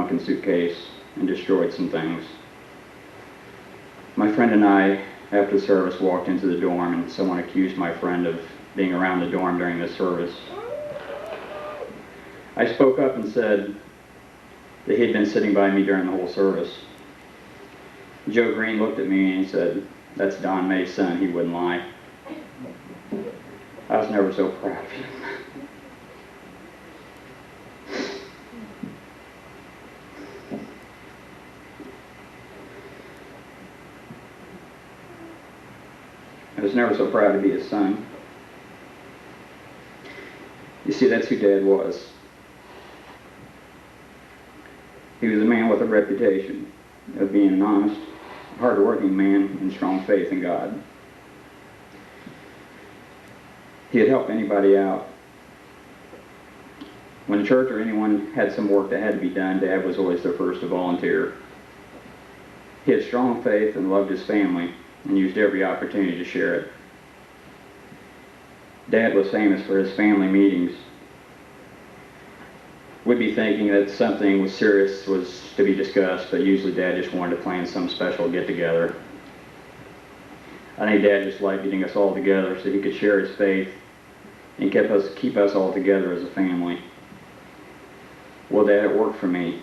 drunken suitcase and destroyed some things. My friend and I, after the service, walked into the dorm, and someone accused my friend of being around the dorm during the service. I spoke up and said that he had been sitting by me during the whole service. Joe Green looked at me and he said, "That's Don May's son, he wouldn't lie." I was never so proud of him. I was never so proud to be his son. You see, that's who Dad was. He was a man with a reputation of being an honest, hard-working man and strong faith in God. He'd help anybody out. When the church or anyone had some work that had to be done, Dad was always the first to volunteer. He had strong faith and loved his family and used every opportunity to share it. Dad was famous for his family meetings. We'd be thinking that something was serious was to be discussed, but usually Dad just wanted to plan some special get-together. I think Dad just liked getting us all together so he could share his faith and keep us all together as a family. Well, Dad, it worked for me.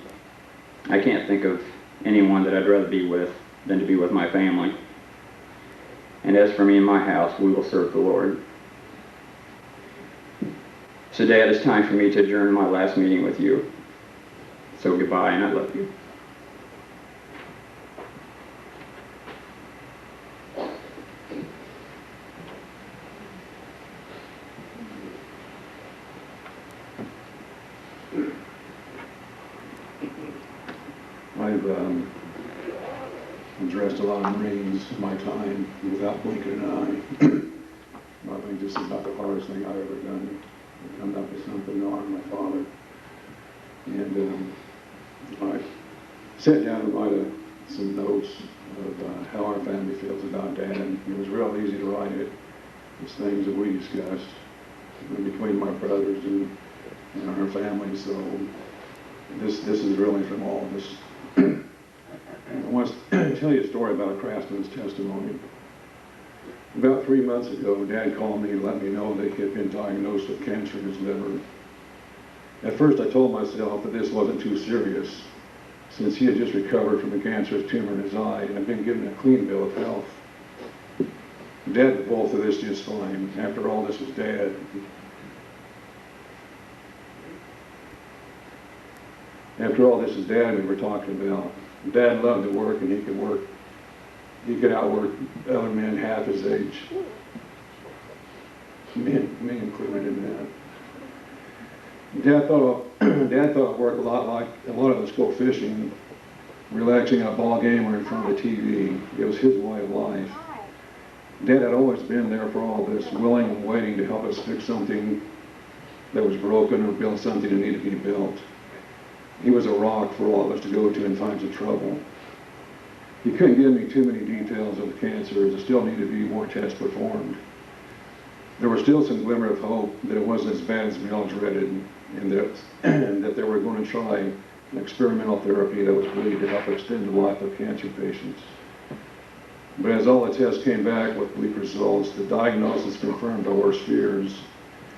I can't think of anyone that I'd rather be with than to be with my family. And as for me and my house, we will serve the Lord. So, Dad, it's time for me to adjourn my last meeting with you. So goodbye, and I love you. I've addressed a lot of Marines in my time without blinking an eye. I think this is about the hardest thing I've ever done. I come up with something to honor my father. And I sat down and wrote some notes of how our family feels about Dad. It was real easy to write it. It's things that we discussed between my brothers and our family. So this is really from all of us. I want to tell you a story about a craftsman's testimony. About 3 months ago, Dad called me and let me know that he had been diagnosed with cancer in his liver. At first, I told myself that this wasn't too serious, since he had just recovered from a cancerous tumor in his eye and had been given a clean bill of health. Dad did both of this just fine. After all, this was Dad. After all, this is Dad we were talking about. Dad loved to work, and he could work. He could outwork other men half his age. Me included in that. Dad thought it worked a lot like a lot of us go fishing, relaxing at a ball game or in front of a TV. It was his way of life. Dad had always been there for all of us, willing and waiting to help us fix something that was broken or build something that needed to be built. He was a rock for all of us to go to in times of trouble. He couldn't give me too many details of the cancer, as there still needed to be more tests performed. There was still some glimmer of hope that it wasn't as bad as we all dreaded, and that they were going to try an experimental therapy that was believed to help extend the life of cancer patients. But as all the tests came back with bleak results, the diagnosis confirmed our worst fears.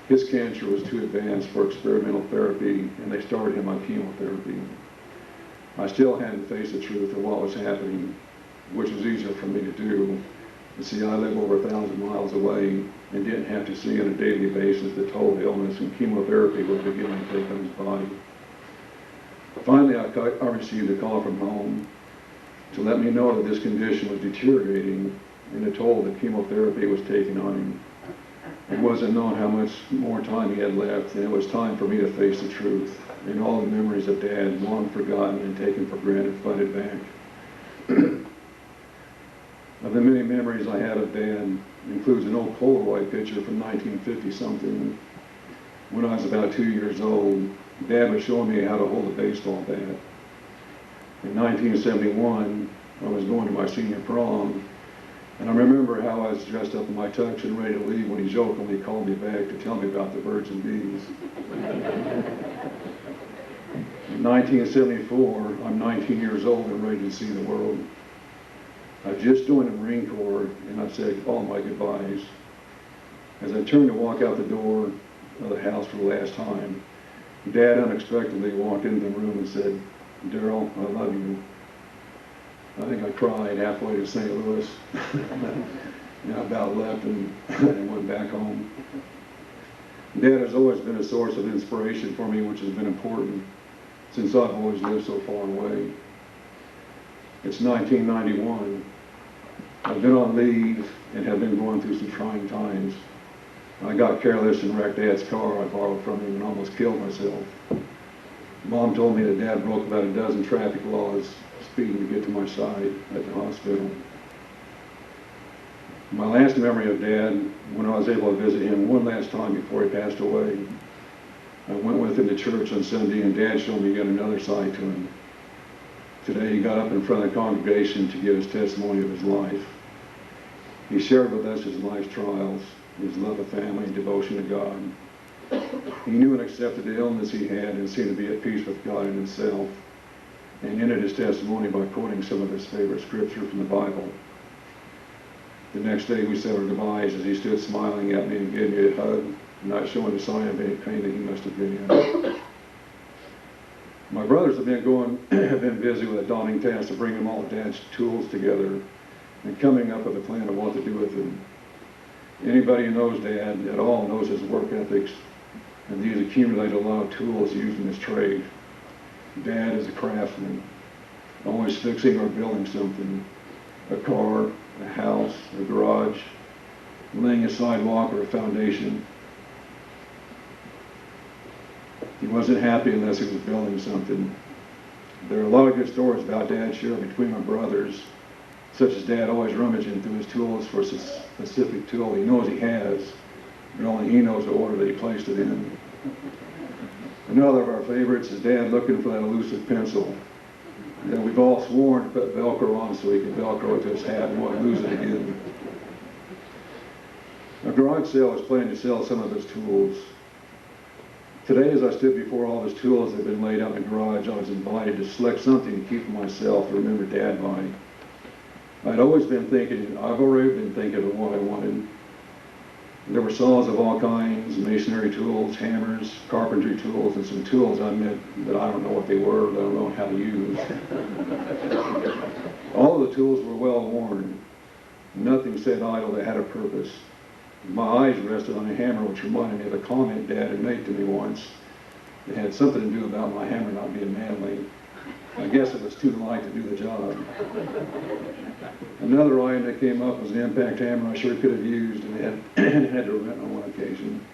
His cancer was too advanced for experimental therapy, and they started him on chemotherapy. I still hadn't faced the truth of what was happening, which was easier for me to do. You see, I live over 1,000 miles away and didn't have to see on a daily basis the toll illness and chemotherapy was beginning to take on his body. Finally, I received a call from home to let me know that this condition was deteriorating and a toll that chemotherapy was taking on him. It wasn't known how much more time he had left, and it was time for me to face the truth and all the memories of Dad, long forgotten and taken for granted, flooded back. Of the many memories I have of Dad includes an old Polaroid picture from 1950-something. When I was about 2 years old, Dad was showing me how to hold a baseball bat. In 1971, I was going to my senior prom, and I remember how I was dressed up in my tux and ready to leave when he jokingly called me back to tell me about the birds and bees. In 1974, I'm 19 years old and ready to see the world. I just joined the Marine Corps, and I said all my goodbyes. As I turned to walk out the door of the house for the last time, Dad unexpectedly walked into the room and said, "Darrell, I love you." I think I cried halfway to St. Louis. And I about left and went back home. Dad has always been a source of inspiration for me, which has been important since I've always lived so far away. It's 1991. I've been on leave and have been going through some trying times. I got careless and wrecked Dad's car I borrowed from him and almost killed myself. Mom told me that Dad broke about a dozen traffic laws speeding to get to my side at the hospital. My last memory of Dad, when I was able to visit him one last time before he passed away, I went with him to church on Sunday, and Dad showed me yet another side to him. Today he got up in front of the congregation to give his testimony of his life. He shared with us his life's trials, his love of family and devotion to God. He knew and accepted the illness he had and seemed to be at peace with God and himself, and ended his testimony by quoting some of his favorite scripture from the Bible. The next day we said our goodbyes as he stood smiling at me and gave me a hug, not showing a sign of any pain that he must have been in. My brothers have been busy with a daunting task to bring them all Dad's tools together and coming up with a plan of what to do with them. Anybody who knows Dad at all knows his work ethics, and these accumulate a lot of tools used in his trade. Dad is a craftsman, always fixing or building something, a car, a house, a garage, laying a sidewalk or a foundation. He wasn't happy unless he was building something. There are a lot of good stories about Dad shared between my brothers, such as Dad always rummaging through his tools for a specific tool he knows he has, but only he knows the order that he placed it in. Another of our favorites is Dad looking for that elusive pencil that we've all sworn to put Velcro on so he could Velcro it to his hat and won't lose it again. A garage sale is planning to sell some of his tools. Today, as I stood before all his tools that had been laid out in the garage, I was invited to select something to keep for myself to remember Dad by. I've already been thinking of what I wanted. There were saws of all kinds, masonry tools, hammers, carpentry tools, and some tools I admit that I don't know what they were, that I don't know how to use. All of the tools were well worn. Nothing said idle that had a purpose. My eyes rested on a hammer which reminded me of a comment Dad had made to me once. It had something to do about my hammer not being manly. I guess it was too light to do the job. Another item that came up was an impact hammer I sure could have used and had to rent on one occasion.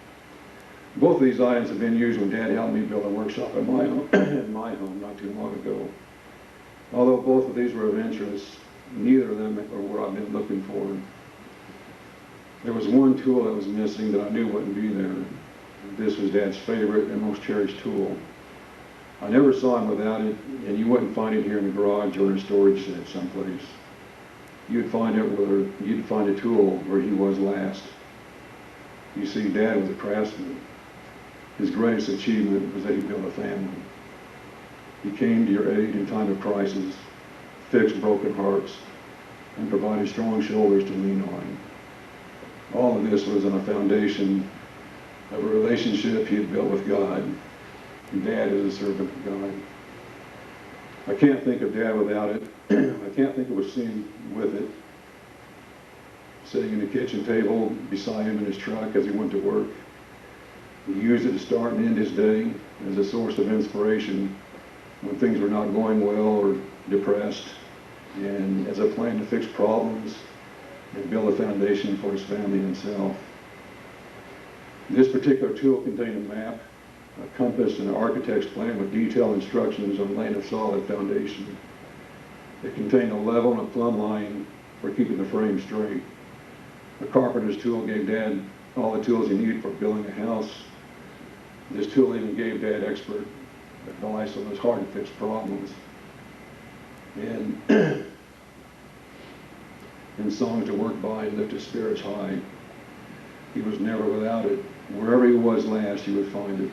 Both of these items have been used when Dad helped me build a workshop at my home not too long ago. Although both of these were of interest, neither of them are what I've been looking for. There was one tool that was missing that I knew wouldn't be there. This was Dad's favorite and most cherished tool. I never saw him without it, and you wouldn't find it here in the garage or in a storage shed someplace. You'd find a tool where he was last. You see, Dad was a craftsman. His greatest achievement was that he built a family. He came to your aid in time of crisis, fixed broken hearts, and provided strong shoulders to lean on. All of this was on a foundation of a relationship he had built with God. And Dad is a servant of God. I can't think of Dad without it. I can't think of a scene with it. Sitting in the kitchen table beside him in his truck as he went to work. He used it to start and end his day as a source of inspiration when things were not going well or depressed, and as a plan to fix problems and build a foundation for his family and himself. This particular tool contained a map, a compass, and an architect's plan with detailed instructions on laying a solid foundation. It contained a level and a plumb line for keeping the frame straight. A carpenter's tool gave Dad all the tools he needed for building a house. This tool even gave Dad expert advice on those hard-to-fix problems. And songs to work by and lift his spirits high. He was never without it. Wherever he was last, he would find it.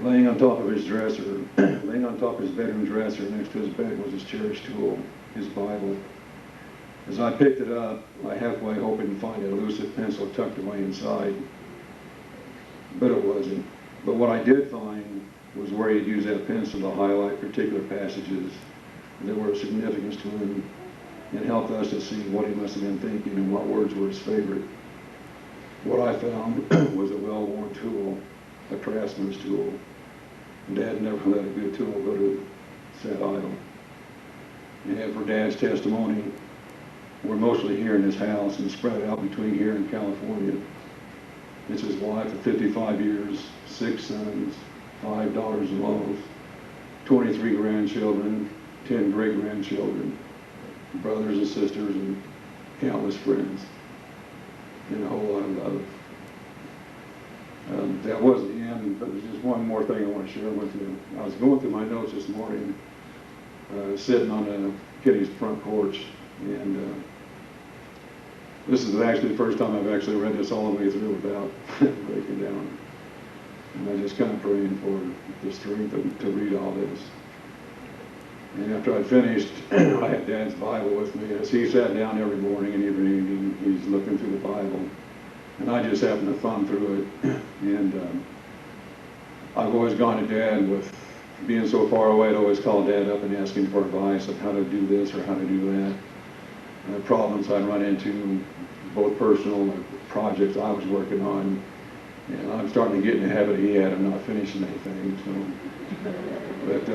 Laying on top of his dresser, laying on top of his bedroom dresser next to his bed was his cherished tool, his Bible. As I picked it up, I halfway hoping to find a elusive pencil tucked away inside, but it wasn't. But what I did find was where he'd used that pencil to highlight particular passages that were of significance to him and helped us to see what he must have been thinking and what words were his favorite. What I found was a well-worn tool, a craftsman's tool. Dad never let a good tool go to set idle. And for Dad's testimony, we're mostly here in this house and spread out between here and California. It's his wife of 55 years, 6 sons, 5 daughters in laws, 23 grandchildren, 10 great-grandchildren, brothers and sisters, and countless friends, and a whole lot of love. That wasn't the end, but there's just one more thing I want to share with you. I was going through my notes this morning, sitting on Kitty's front porch, and this is actually the first time I've actually read this all the way through without breaking down. And I just kind of praying for the strength to read all this. And after I finished, I had Dad's Bible with me. As he sat down every morning and every evening, he's looking through the Bible. And I just happened to thumb through it. And I've always gone to Dad with being so far away. I'd always call Dad up and ask him for advice on how to do this or how to do that. Problems I'd run into, both personal projects I was working on. And I'm starting to get in the habit he had of not finishing anything. So, but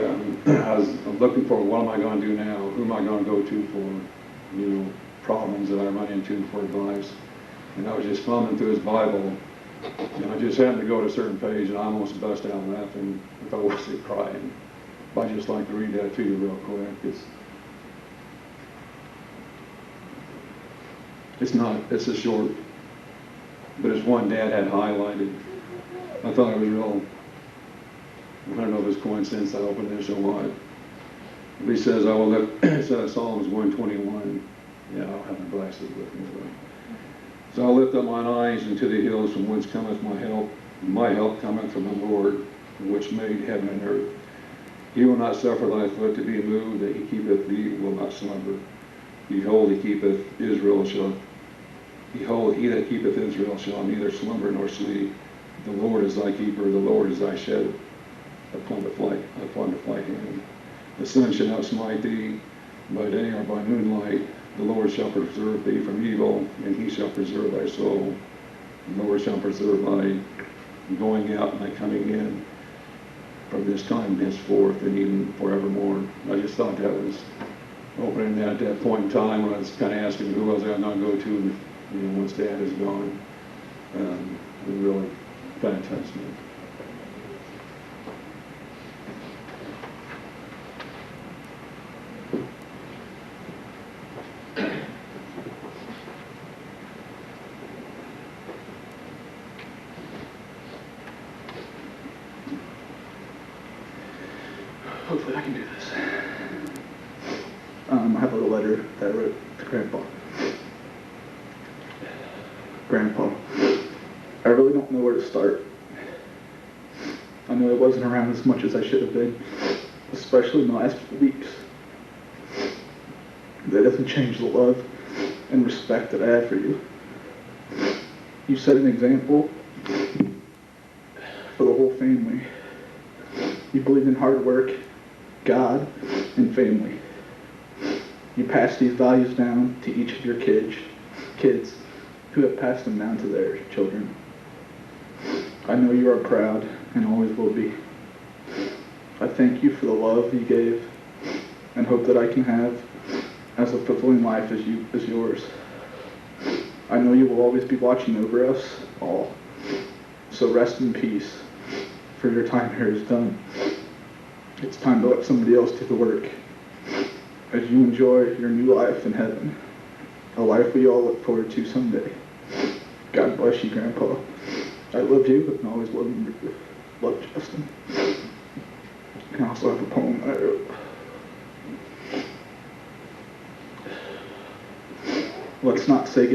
I was looking for what am I going to do now? Who am I going to go to for, problems that I run into for advice? And I was just thumbing through his Bible, and I just happened to go to a certain page, and I almost bust out laughing if I wasn't crying. But I'd just like to read that to you real quick. It's a short, but it's one Dad had highlighted. I thought it was real, I don't know if it's coincidence I opened this or what. But he says, it says Psalms 121. Yeah, I don't have my glasses with me. So I'll lift up mine eyes into the hills from whence cometh my help. My help cometh from the Lord, which made heaven and earth. He will not suffer thy foot to be moved, that he keepeth thee will not slumber. Behold, he that keepeth Israel shall neither slumber nor sleep. The Lord is thy keeper, the Lord is thy shed upon the flight hand. The sun shall not smite thee by day or by moonlight. The Lord shall preserve thee from evil, and he shall preserve thy soul. The Lord shall preserve thy going out and thy coming in from this time henceforth and even forevermore. I just thought that was opening that at that point in time when I was kind of asking who was I not go to, once Dad is gone. It really kind of touched me. Hopefully I can do this. I have a little letter that I wrote to Grandpa. Grandpa, I really don't know where to start. I know I wasn't around as much as I should have been, especially in the last few weeks. That doesn't change the love and respect that I have for you. You set an example for the whole family. You believe in hard work, God, and family. You pass these values down to each of your kids who have passed them down to their children. I know you are proud and always will be. I thank you for the love you gave and hope that I can have as a fulfilling life as yours. I know you will always be watching over us all. So rest in peace, for your time here is done. It's time to let somebody else do the work as you enjoy your new life in heaven, a life we all look forward to someday. God bless you, Grandpa. I love you and always love Justin. And I also have a poem that I wrote. Let's not say goodbye.